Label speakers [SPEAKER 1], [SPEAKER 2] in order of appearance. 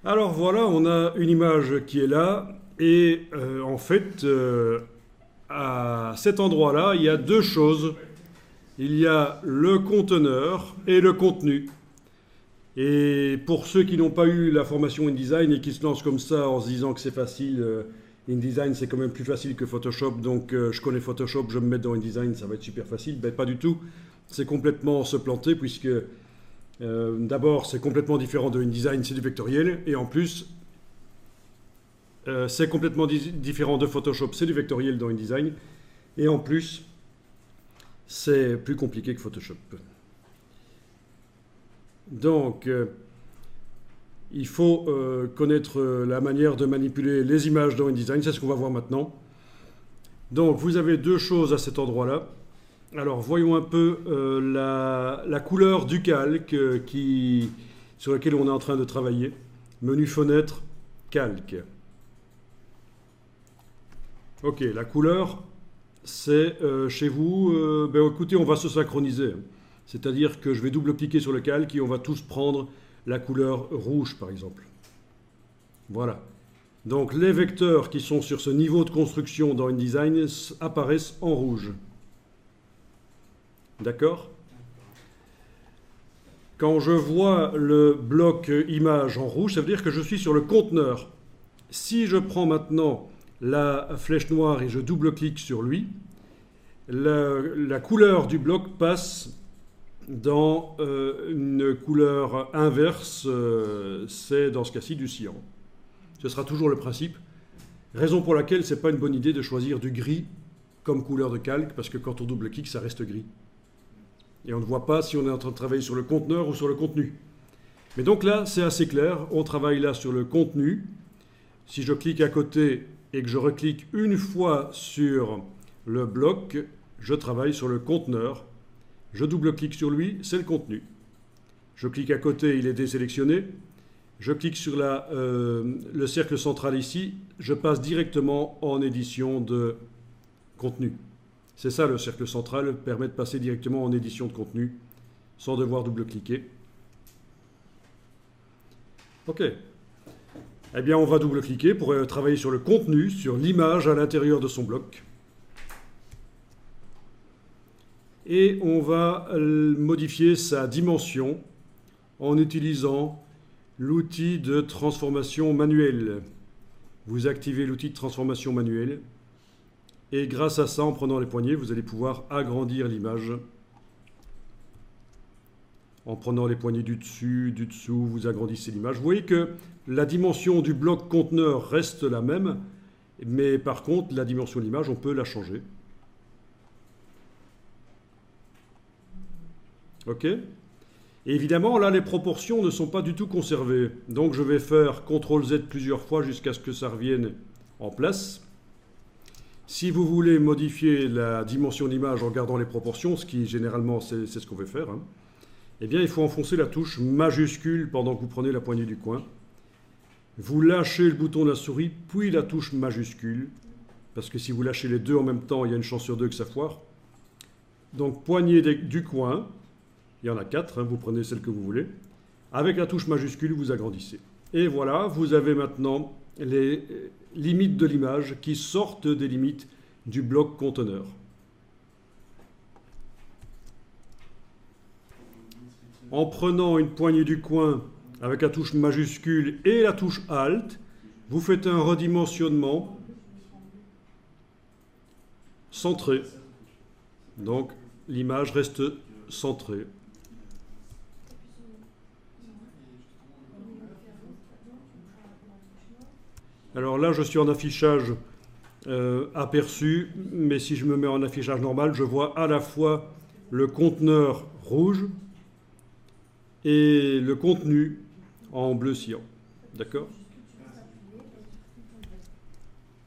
[SPEAKER 1] Alors voilà, on a une image qui est là, et en fait, à cet endroit-là, il y a deux choses. Il y a le conteneur et le contenu. Et pour ceux qui n'ont pas eu la formation InDesign et qui se lancent comme ça en se disant que c'est facile, InDesign c'est quand même plus facile que Photoshop, donc je connais Photoshop, je vais me mettre dans InDesign, ça va être super facile. Ben, pas du tout, c'est complètement se planter puisque d'abord c'est complètement différent de InDesign, c'est du vectoriel, et en plus c'est complètement différent de Photoshop, c'est du vectoriel dans InDesign, et en plus c'est plus compliqué que Photoshop. Donc, il faut connaître la manière de manipuler les images dans InDesign, c'est ce qu'on va voir maintenant. Donc, vous avez deux choses à cet endroit-là. Alors, voyons un peu la couleur du calque sur lequel on est en train de travailler. Menu fenêtre, calque. Ok, la couleur, c'est chez vous, ben écoutez, on va se synchroniser. C'est-à-dire que je vais double-cliquer sur le calque et on va tous prendre la couleur rouge, par exemple. Voilà. Donc les vecteurs qui sont sur ce niveau de construction dans InDesign apparaissent en rouge. D'accord ? Quand je vois le bloc image en rouge, ça veut dire que je suis sur le conteneur. Si je prends maintenant la flèche noire et je double-clique sur lui, la couleur du bloc passe dans une couleur inverse, c'est dans ce cas-ci du cyan. Ce sera toujours le principe. Raison pour laquelle ce n'est pas une bonne idée de choisir du gris comme couleur de calque, parce que quand on double-clique, ça reste gris. Et on ne voit pas si on est en train de travailler sur le conteneur ou sur le contenu. Mais donc là, c'est assez clair. On travaille là sur le contenu. Si je clique à côté et que je reclique une fois sur le bloc, je travaille sur le conteneur. Je double-clique sur lui, c'est le contenu. Je clique à côté, il est désélectionné. Je clique sur le cercle central ici, je passe directement en édition de contenu. C'est ça le cercle central, permet de passer directement en édition de contenu sans devoir double-cliquer. Ok. Eh bien, on va double-cliquer pour travailler sur le contenu, sur l'image à l'intérieur de son bloc. Et on va modifier sa dimension en utilisant l'outil de transformation manuelle. Vous activez l'outil de transformation manuelle et grâce à ça, en prenant les poignées, vous allez pouvoir agrandir l'image. En prenant les poignées du dessus, du dessous, vous agrandissez l'image. Vous voyez que la dimension du bloc conteneur reste la même, mais par contre, la dimension de l'image, on peut la changer. Ok ? Et évidemment, là, les proportions ne sont pas du tout conservées. Donc, je vais faire CTRL-Z plusieurs fois jusqu'à ce que ça revienne en place. Si vous voulez modifier la dimension de l'image en gardant les proportions, ce qui généralement, c'est ce qu'on veut faire, hein, eh bien, il faut enfoncer la touche majuscule pendant que vous prenez la poignée du coin. Vous lâchez le bouton de la souris, puis la touche majuscule, parce que si vous lâchez les deux en même temps, il y a une chance sur deux que ça foire. Donc, poignée du coin. Il y en a 4, hein, vous prenez celle que vous voulez. Avec la touche majuscule, vous agrandissez. Et voilà, vous avez maintenant les limites de l'image qui sortent des limites du bloc conteneur. En prenant une poignée du coin avec la touche majuscule et la touche Alt, vous faites un redimensionnement centré. Donc, l'image reste centrée. Alors là, je suis en affichage aperçu, mais si je me mets en affichage normal, je vois à la fois le conteneur rouge et le contenu en bleu cyan. D'accord ?